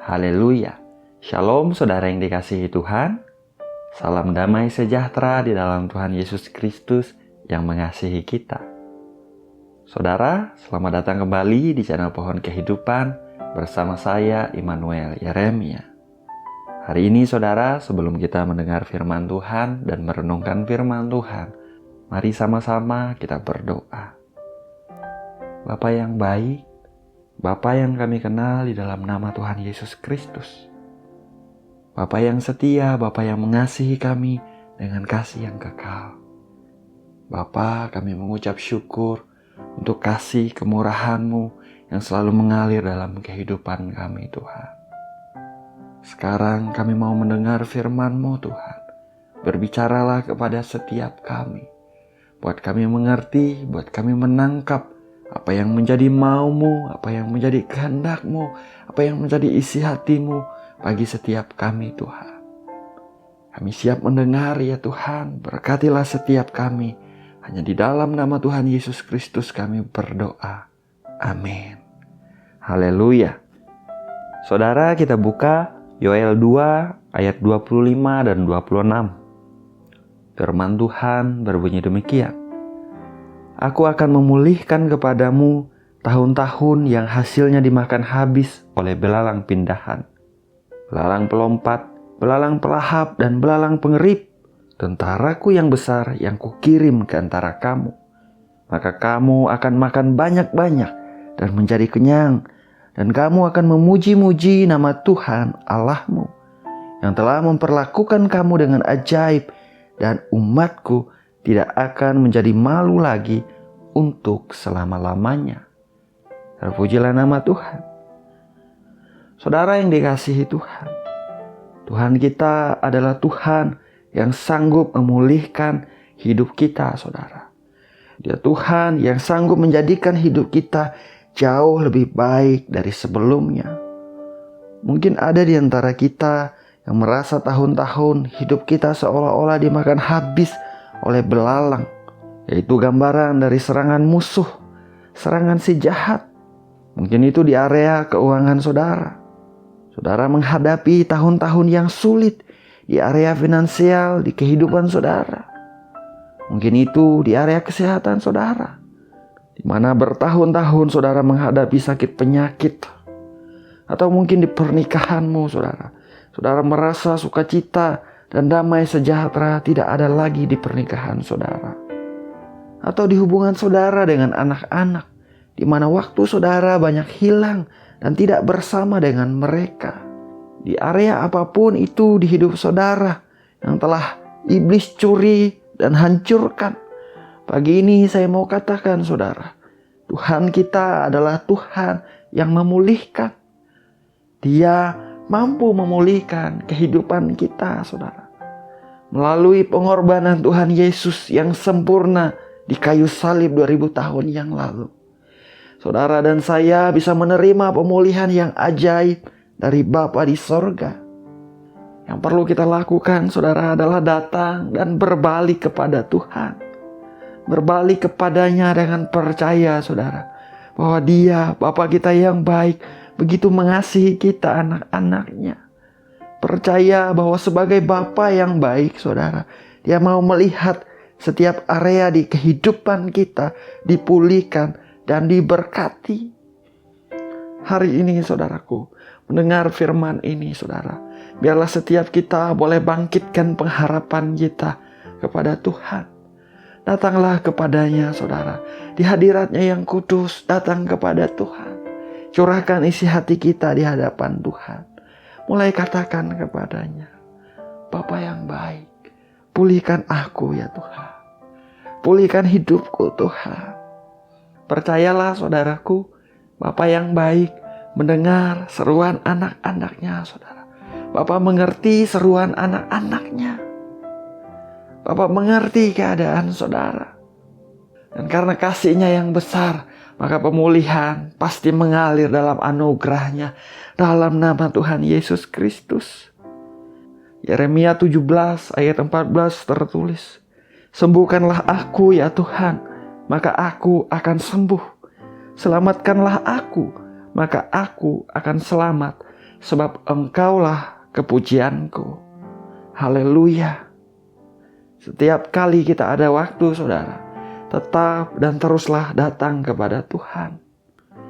Haleluya. Shalom saudara yang dikasihi Tuhan. Salam damai sejahtera di dalam Tuhan Yesus Kristus yang mengasihi kita. Saudara, selamat datang kembali di channel Pohon Kehidupan bersama saya Immanuel Yeremia. Hari ini saudara, sebelum kita mendengar firman Tuhan dan merenungkan firman Tuhan, mari sama-sama kita berdoa. Bapa yang baik, Bapa yang kami kenal di dalam nama Tuhan Yesus Kristus. Bapa yang setia, Bapa yang mengasihi kami dengan kasih yang kekal. Bapa, kami mengucap syukur untuk kasih kemurahan-Mu yang selalu mengalir dalam kehidupan kami, Tuhan. Sekarang kami mau mendengar firman-Mu, Tuhan. Berbicaralah kepada setiap kami. Buat kami mengerti, buat kami menangkap apa yang menjadi mau-Mu, apa yang menjadi kehendak-Mu, apa yang menjadi isi hati-Mu bagi setiap kami, Tuhan. Kami siap mendengar ya Tuhan, berkatilah setiap kami. Hanya di dalam nama Tuhan Yesus Kristus kami berdoa. Amin. Haleluya. Saudara, kita buka Yoel 2 ayat 25 dan 26. Firman Tuhan berbunyi demikian. Aku akan memulihkan kepadamu tahun-tahun yang hasilnya dimakan habis oleh belalang pindahan, belalang pelompat, belalang pelahap, dan belalang pengerip, tentaraku yang besar yang kukirim ke antara kamu. Maka kamu akan makan banyak-banyak dan menjadi kenyang, dan kamu akan memuji-muji nama Tuhan Allahmu, yang telah memperlakukan kamu dengan ajaib, dan umatku tidak akan menjadi malu lagi untuk selama-lamanya. Terpujilah nama Tuhan. Saudara yang dikasihi Tuhan, Tuhan kita adalah Tuhan yang sanggup memulihkan hidup kita, saudara. Dia Tuhan yang sanggup menjadikan hidup kita jauh lebih baik dari sebelumnya. Mungkin ada di antara kita yang merasa tahun-tahun hidup kita seolah-olah dimakan habis oleh belalang, yaitu gambaran dari serangan musuh, serangan si jahat. Mungkin itu di area keuangan saudara. Saudara menghadapi tahun-tahun yang sulit di area finansial, di kehidupan saudara. Mungkin itu di area kesehatan saudara, di mana bertahun-tahun saudara menghadapi sakit penyakit. Atau mungkin di pernikahanmu saudara. Saudara merasa sukacita dan damai sejahtera tidak ada lagi di pernikahan saudara. Atau di hubungan saudara dengan anak-anak, di mana waktu saudara banyak hilang dan tidak bersama dengan mereka. Di area apapun itu di hidup saudara yang telah iblis curi dan hancurkan. Pagi ini saya mau katakan saudara, Tuhan kita adalah Tuhan yang memulihkan. Dia mampu memulihkan kehidupan kita, saudara. Melalui pengorbanan Tuhan Yesus yang sempurna di kayu salib 2000 tahun yang lalu. Saudara dan saya bisa menerima pemulihan yang ajaib dari Bapa di sorga. Yang perlu kita lakukan, saudara, adalah datang dan berbalik kepada Tuhan. Berbalik kepadanya dengan percaya, saudara, bahwa Dia, Bapa kita yang baik, begitu mengasihi kita anak-anaknya. Percaya bahwa sebagai Bapa yang baik, saudara, Dia mau melihat setiap area di kehidupan kita dipulihkan dan diberkati. Hari ini saudaraku, mendengar firman ini saudara, biarlah setiap kita boleh bangkitkan pengharapan kita kepada Tuhan. Datanglah kepadanya saudara, di hadiratnya yang kudus, datang kepada Tuhan. Curahkan isi hati kita di hadapan Tuhan. Mulai katakan kepadanya, Bapa yang baik, pulihkan aku ya Tuhan. Pulihkan hidupku Tuhan. Percayalah saudaraku, Bapa yang baik mendengar seruan anak-anaknya saudara. Bapa mengerti seruan anak-anaknya. Bapa mengerti keadaan saudara. Dan karena kasih-Nya yang besar, maka pemulihan pasti mengalir dalam anugerah-Nya dalam nama Tuhan Yesus Kristus. Yeremia 17 ayat 14 tertulis, sembuhkanlah aku ya Tuhan, maka aku akan sembuh. Selamatkanlah aku, maka aku akan selamat. sebab Engkaulah kepujianku. Haleluya. Setiap kali kita ada waktu, saudara, tetap dan teruslah datang kepada Tuhan.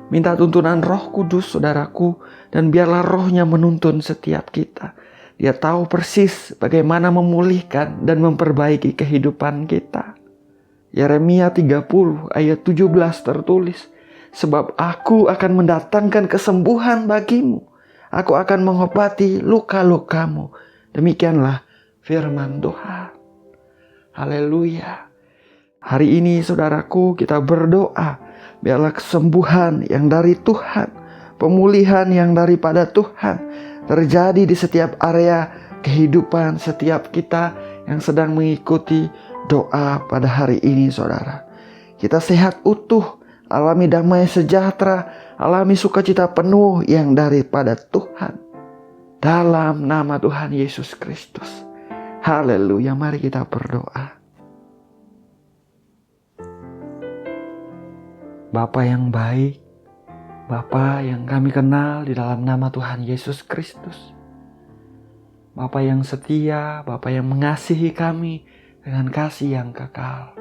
Minta tuntunan Roh Kudus, saudaraku, dan biarlah Roh-Nya menuntun setiap kita. Dia tahu persis bagaimana memulihkan dan memperbaiki kehidupan kita. Yeremia 30 ayat 17 tertulis, sebab aku akan mendatangkan kesembuhan bagimu. Aku akan mengobati luka-lukamu. Demikianlah firman Tuhan. Haleluya. Hari ini saudaraku kita berdoa, biarlah kesembuhan yang dari Tuhan, pemulihan yang daripada Tuhan terjadi di setiap area kehidupan setiap kita yang sedang mengikuti doa pada hari ini, saudara. Kita sehat utuh, alami damai sejahtera, alami sukacita penuh yang daripada Tuhan. Dalam nama Tuhan Yesus Kristus. Haleluya, mari kita berdoa. Bapa yang baik, Bapa yang kami kenal di dalam nama Tuhan Yesus Kristus. Bapa yang setia, Bapa yang mengasihi kami dengan kasih yang kekal.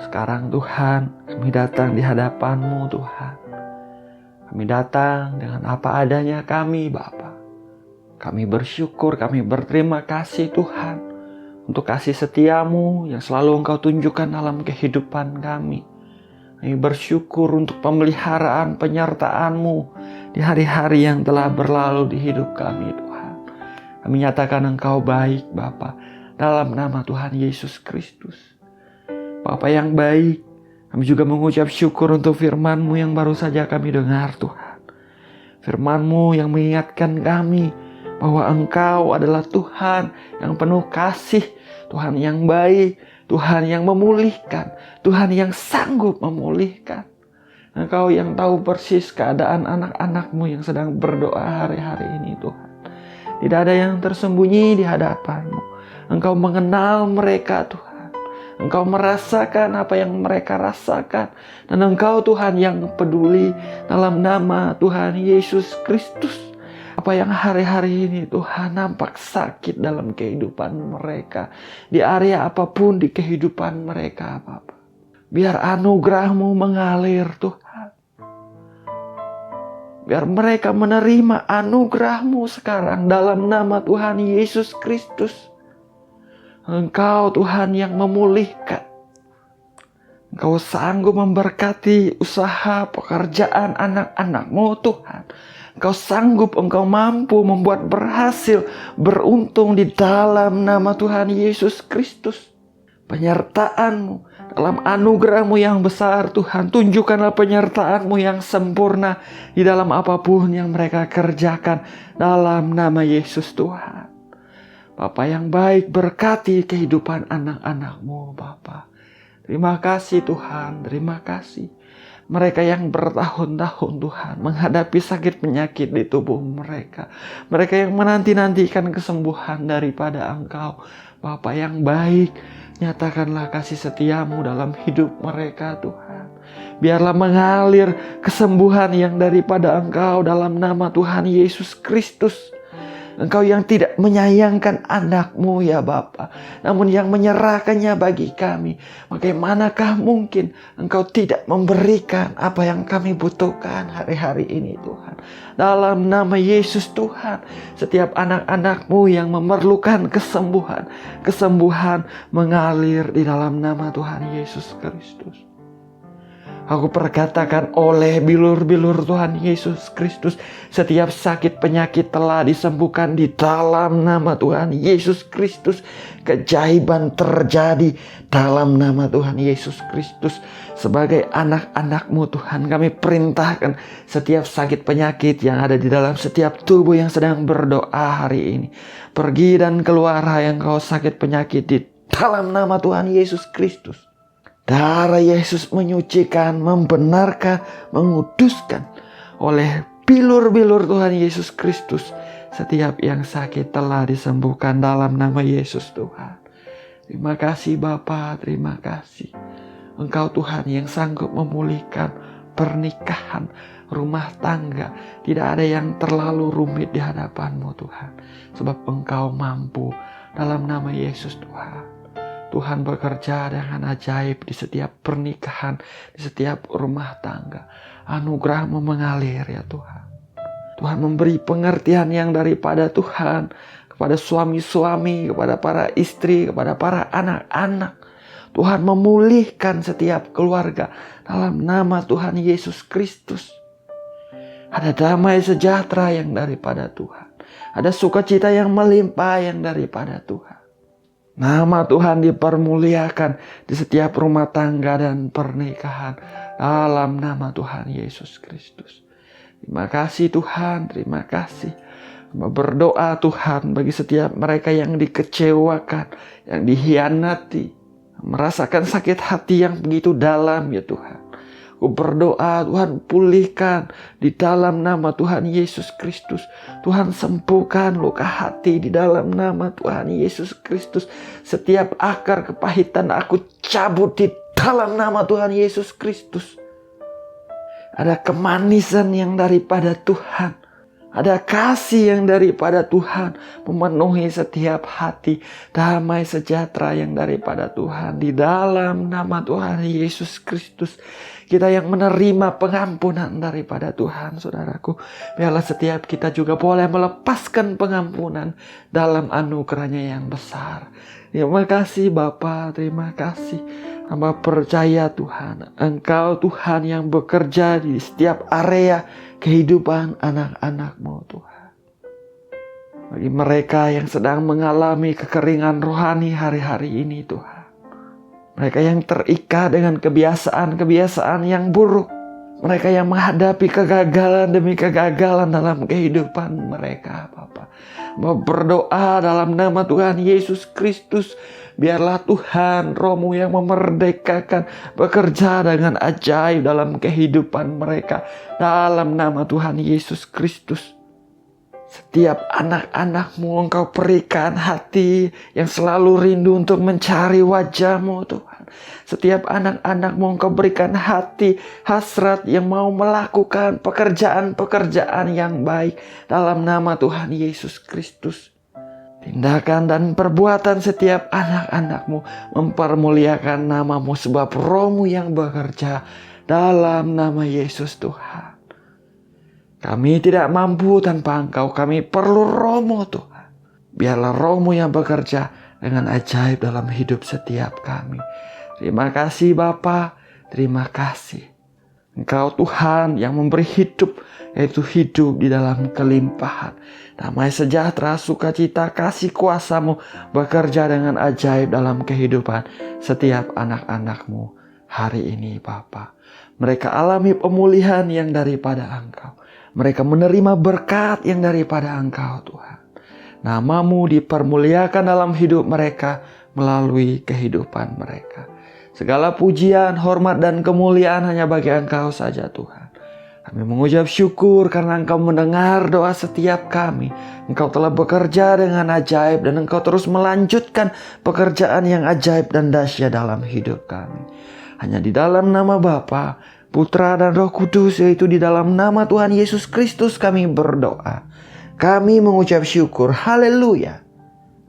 Sekarang Tuhan, kami datang di hadapan-Mu Tuhan. Kami datang dengan apa adanya kami, Bapa. Kami bersyukur, kami berterima kasih Tuhan untuk kasih setia-Mu yang selalu Engkau tunjukkan dalam kehidupan kami. Kami bersyukur untuk pemeliharaan penyertaan-Mu di hari-hari yang telah berlalu di hidup kami Tuhan. Kami nyatakan Engkau baik Bapa dalam nama Tuhan Yesus Kristus. Bapa yang baik, kami juga mengucap syukur untuk firman-Mu yang baru saja kami dengar Tuhan. Firman-Mu yang mengingatkan kami bahwa Engkau adalah Tuhan yang penuh kasih, Tuhan yang baik, Tuhan yang memulihkan, Tuhan yang sanggup memulihkan. Engkau yang tahu persis keadaan anak-anak-Mu yang sedang berdoa hari-hari ini Tuhan. Tidak ada yang tersembunyi di hadapan-Mu. Engkau mengenal mereka Tuhan. Engkau merasakan apa yang mereka rasakan. Dan Engkau Tuhan yang peduli dalam nama Tuhan Yesus Kristus. Apa yang hari-hari ini Tuhan nampak sakit dalam kehidupan mereka. Di area apapun di kehidupan mereka Bapak. Biar anugerah-Mu mengalir Tuhan. Biar mereka menerima anugerah-Mu sekarang dalam nama Tuhan Yesus Kristus. Engkau Tuhan yang memulihkan. Engkau sanggup memberkati usaha pekerjaan anak-anak-Mu Tuhan. Engkau sanggup, Engkau mampu membuat berhasil, beruntung di dalam nama Tuhan Yesus Kristus. Penyertaan-Mu dalam anugerah-Mu yang besar Tuhan. Tunjukkanlah penyertaan-Mu yang sempurna di dalam apapun yang mereka kerjakan dalam nama Yesus Tuhan. Bapa yang baik, berkati kehidupan anak-anak-Mu Bapa. Terima kasih Tuhan, terima kasih. Mereka yang bertahun-tahun Tuhan menghadapi sakit penyakit di tubuh mereka. Mereka yang menanti-nantikan kesembuhan daripada Engkau. Bapa yang baik, nyatakanlah kasih setia-Mu dalam hidup mereka Tuhan. Biarlah mengalir kesembuhan yang daripada Engkau dalam nama Tuhan Yesus Kristus. Engkau yang tidak menyayangkan anak-Mu ya Bapa, namun yang menyerahkannya bagi kami. Bagaimanakah mungkin Engkau tidak memberikan apa yang kami butuhkan hari-hari ini Tuhan. Dalam nama Yesus Tuhan, setiap anak-anak-Mu yang memerlukan kesembuhan, kesembuhan mengalir di dalam nama Tuhan Yesus Kristus. Aku perkatakan oleh bilur-bilur Tuhan Yesus Kristus, setiap sakit penyakit telah disembuhkan di dalam nama Tuhan Yesus Kristus. Keajaiban terjadi dalam nama Tuhan Yesus Kristus. Sebagai anak-anak-Mu Tuhan, kami perintahkan setiap sakit penyakit yang ada di dalam setiap tubuh yang sedang berdoa hari ini. Pergi dan keluar yang kau sakit penyakit di dalam nama Tuhan Yesus Kristus. Darah Yesus menyucikan, membenarkan, menguduskan oleh bilur-bilur Tuhan Yesus Kristus. Setiap yang sakit telah disembuhkan dalam nama Yesus Tuhan. Terima kasih Bapa, terima kasih. Engkau Tuhan yang sanggup memulihkan, pernikahan, rumah tangga. Tidak ada yang terlalu rumit di hadapan-Mu Tuhan. Sebab Engkau mampu. Dalam nama Yesus Tuhan. Tuhan bekerja dengan ajaib di setiap pernikahan, di setiap rumah tangga. Anugerah-Mu mengalir ya Tuhan. Tuhan memberi pengertian yang daripada Tuhan kepada suami-suami, kepada para istri, kepada para anak-anak. Tuhan memulihkan setiap keluarga dalam nama Tuhan Yesus Kristus. Ada damai sejahtera yang daripada Tuhan. Ada sukacita yang melimpah yang daripada Tuhan. Nama Tuhan dipermuliakan di setiap rumah tangga dan pernikahan dalam nama Tuhan Yesus Kristus. Terima kasih Tuhan, terima kasih. Berdoa Tuhan bagi setiap mereka yang dikecewakan, yang dihianati, merasakan sakit hati yang begitu dalam ya Tuhan. Aku berdoa Tuhan pulihkan di dalam nama Tuhan Yesus Kristus. Tuhan sembuhkan luka hati di dalam nama Tuhan Yesus Kristus. Setiap akar kepahitan aku cabut di dalam nama Tuhan Yesus Kristus. Ada kemanisan yang daripada Tuhan. Ada kasih yang daripada Tuhan memenuhi setiap hati. Damai sejahtera yang daripada Tuhan. Di dalam nama Tuhan Yesus Kristus. Kita yang menerima pengampunan daripada Tuhan, saudaraku. Biarlah setiap kita juga boleh melepaskan pengampunan dalam anugerahnya yang besar. Terima kasih Bapa, terima kasih. Hamba percaya Tuhan, Engkau Tuhan yang bekerja di setiap area kehidupan anak-anak-Mu Tuhan. Bagi mereka yang sedang mengalami kekeringan rohani hari-hari ini Tuhan. Mereka yang terikat dengan kebiasaan-kebiasaan yang buruk. Mereka yang menghadapi kegagalan demi kegagalan dalam kehidupan mereka Bapa. Berdoa dalam nama Tuhan Yesus Kristus. Biarlah Tuhan Roh-Mu yang memerdekakan bekerja dengan ajaib dalam kehidupan mereka. Dalam nama Tuhan Yesus Kristus. Setiap anak-anak-Mu Engkau berikan hati yang selalu rindu untuk mencari wajah-Mu Tuhan. Setiap anak-anak-Mu Engkau berikan hati hasrat yang mau melakukan pekerjaan-pekerjaan yang baik. Dalam nama Tuhan Yesus Kristus. Tindakan dan perbuatan setiap anak-anak-Mu mempermuliakan nama-Mu sebab Roh-Mu yang bekerja dalam nama Yesus Tuhan. Kami tidak mampu tanpa Engkau, kami perlu Roh-Mu Tuhan. Biarlah Roh-Mu yang bekerja dengan ajaib dalam hidup setiap kami. Terima kasih Bapa, terima kasih. Engkau Tuhan yang memberi hidup, yaitu hidup di dalam kelimpahan. Damai sejahtera, sukacita, kasih kuasa-Mu bekerja dengan ajaib dalam kehidupan setiap anak-anak-Mu hari ini Bapa. Mereka alami pemulihan yang daripada Engkau. Mereka menerima berkat yang daripada Engkau Tuhan. Nama-Mu dipermuliakan dalam hidup mereka melalui kehidupan mereka. Segala pujian, hormat, dan kemuliaan hanya bagi Engkau saja Tuhan. Kami mengucap syukur karena Engkau mendengar doa setiap kami. Engkau telah bekerja dengan ajaib dan Engkau terus melanjutkan pekerjaan yang ajaib dan dahsyat dalam hidup kami. Hanya di dalam nama Bapa, Putra, dan Roh Kudus, yaitu di dalam nama Tuhan Yesus Kristus kami berdoa. Kami mengucap syukur. Haleluya.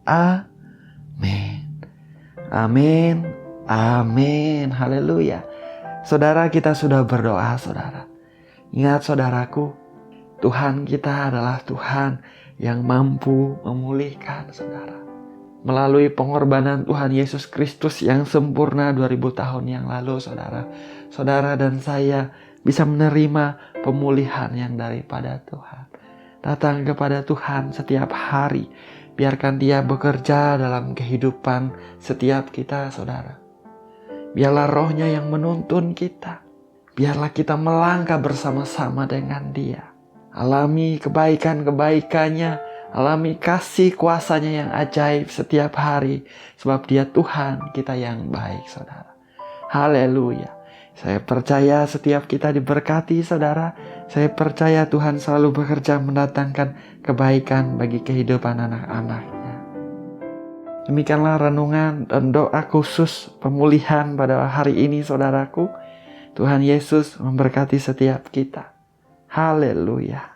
Amin. Amin. Amin. Haleluya. Saudara, kita sudah berdoa, saudara. Ingat saudaraku, Tuhan kita adalah Tuhan yang mampu memulihkan saudara. Melalui pengorbanan Tuhan Yesus Kristus yang sempurna 2000 tahun yang lalu saudara. Saudara dan saya bisa menerima pemulihan yang daripada Tuhan. Datang kepada Tuhan setiap hari. Biarkan Dia bekerja dalam kehidupan setiap kita saudara. Biarlah Roh-Nya yang menuntun kita. Biarlah kita melangkah bersama-sama dengan Dia. Alami kebaikan-kebaikannya. Alami kasih kuasanya yang ajaib setiap hari. Sebab Dia Tuhan kita yang baik saudara. Haleluya. Saya percaya setiap kita diberkati saudara. Saya percaya Tuhan selalu bekerja mendatangkan kebaikan bagi kehidupan anak-anaknya. Demikianlah renungan dan doa khusus pemulihan pada hari ini saudaraku. Tuhan Yesus memberkati setiap kita. Haleluya.